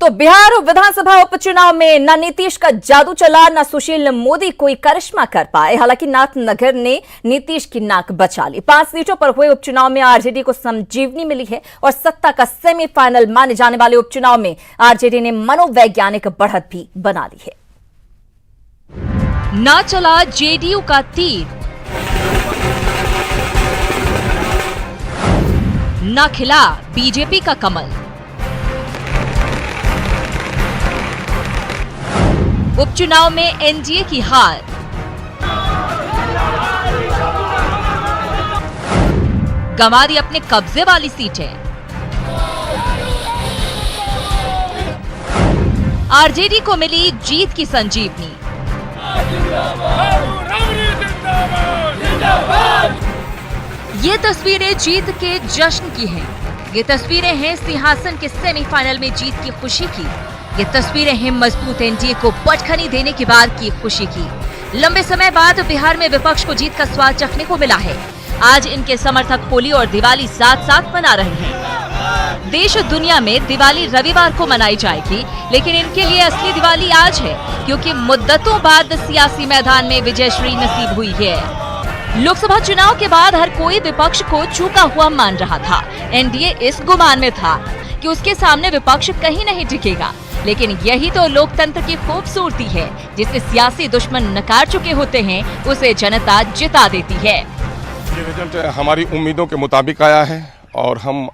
तो बिहार विधानसभा उपचुनाव में न नीतीश का जादू चला, न सुशील मोदी कोई करिश्मा कर पाए। हालांकि नाथनगर ने नीतीश की नाक बचा ली। 5 सीटों पर हुए उपचुनाव में आरजेडी को संजीवनी मिली है और सत्ता का सेमीफाइनल माने जाने वाले उपचुनाव में आरजेडी ने मनोवैज्ञानिक बढ़त भी बना ली है। ना चला जेडीयू का तीर, ना खिला बीजेपी का कमल। उपचुनाव में एनडीए की हार, गंवा दी अपने कब्जे वाली सीटें। आरजेडी को मिली जीत की संजीवनी। ये तस्वीरें जीत के जश्न की हैं। ये तस्वीरें हैं सिंहासन के सेमीफाइनल में जीत की खुशी की। ये तस्वीरें हैं मजबूत एनडीए को पटखनी देने के बाद की खुशी की। लंबे समय बाद बिहार में विपक्ष को जीत का स्वाद चखने को मिला है। आज इनके समर्थक होली और दिवाली साथ साथ मना रहे हैं। देश और दुनिया में दिवाली रविवार को मनाई जाएगी, लेकिन इनके लिए असली दिवाली आज है, क्योंकि मुद्दतों बाद सियासी मैदान में विजयश्री नसीब हुई है। लोकसभा चुनाव के बाद हर कोई विपक्ष को चूका हुआ मान रहा था। एनडीए इस गुमान में था कि उसके सामने विपक्ष कहीं नहीं टिकेगा, लेकिन यही तो लोकतंत्र की खूबसूरती है। जिसे सियासी दुश्मन नकार चुके होते हैं, उसे जनता जिता देती है। ये रिजल्ट हमारी उम्मीदों के मुताबिक आया है और हम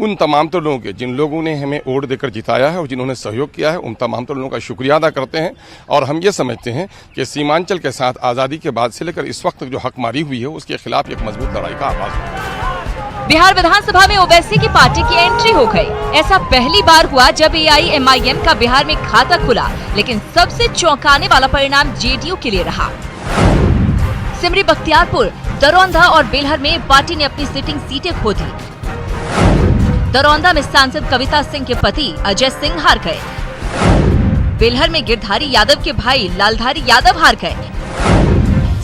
उन तमाम तो लोगों के जिन लोगों ने हमें वोट देकर जिताया है और जिन्होंने सहयोग किया है, उन तमाम तो लोगों का शुक्रिया अदा करते हैं। और हम ये समझते हैं कि सीमांचल के साथ आज़ादी के बाद से लेकर इस वक्त जो हकमारी हुई है, उसके खिलाफ एक मजबूत लड़ाई का आगाज हुआ। बिहार विधानसभा में ओवैसी की पार्टी की एंट्री हो गई। ऐसा पहली बार हुआ जब एआईएमआईएम का बिहार में खाता खुला, लेकिन सबसे चौंकाने वाला परिणाम जेडीयू के लिए रहा। सिमरी बख्तियारपुर, दरौंदा और बेलहर में पार्टी ने अपनी सिटिंग सीटें खो दी। दरौंदा में सांसद कविता सिंह के पति अजय सिंह हार गए। बेलहर में गिरधारी यादव के भाई लालधारी यादव हार गए।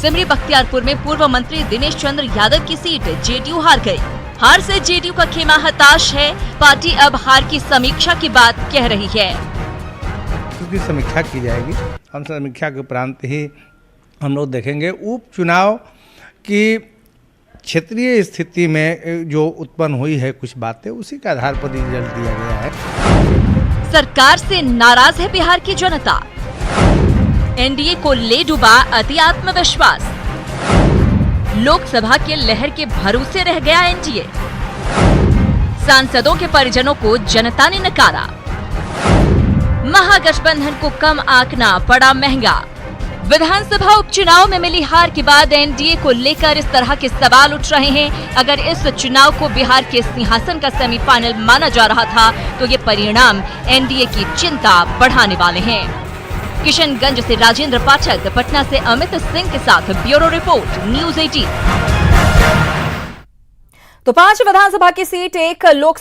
सिमरी बख्तियारपुर में पूर्व मंत्री दिनेश चंद्र यादव की सीट जेडीयू हार गई। हार से जेडीयू का खेमा हताश है। पार्टी अब हार की समीक्षा की बात कह रही है। उसकी समीक्षा की जाएगी। हम समीक्षा के उपरांत ही हम लोग देखेंगे उपचुनाव की क्षेत्रीय स्थिति में जो उत्पन्न हुई है कुछ बातें, उसी के आधार पर रिजल्ट दिया गया है। सरकार से नाराज है बिहार की जनता। एनडीए को ले डूबा अति आत्मविश्वास। लोकसभा के लहर के भरोसे रह गया एनडीए। सांसदों के परिजनों को जनता ने नकारा। महागठबंधन को कम आंकना पड़ा महंगा। विधानसभा उपचुनाव में मिली हार के बाद एनडीए को लेकर इस तरह के सवाल उठ रहे हैं। अगर इस चुनाव को बिहार के सिंहासन का सेमीफाइनल माना जा रहा था, तो ये परिणाम एनडीए की चिंता बढ़ाने वाले हैं। किशनगंज से राजेंद्र पाठक, पटना से अमित सिंह के साथ ब्यूरो रिपोर्ट, न्यूज़ 18। तो 5 विधानसभा की सीट, 1 लोकसभा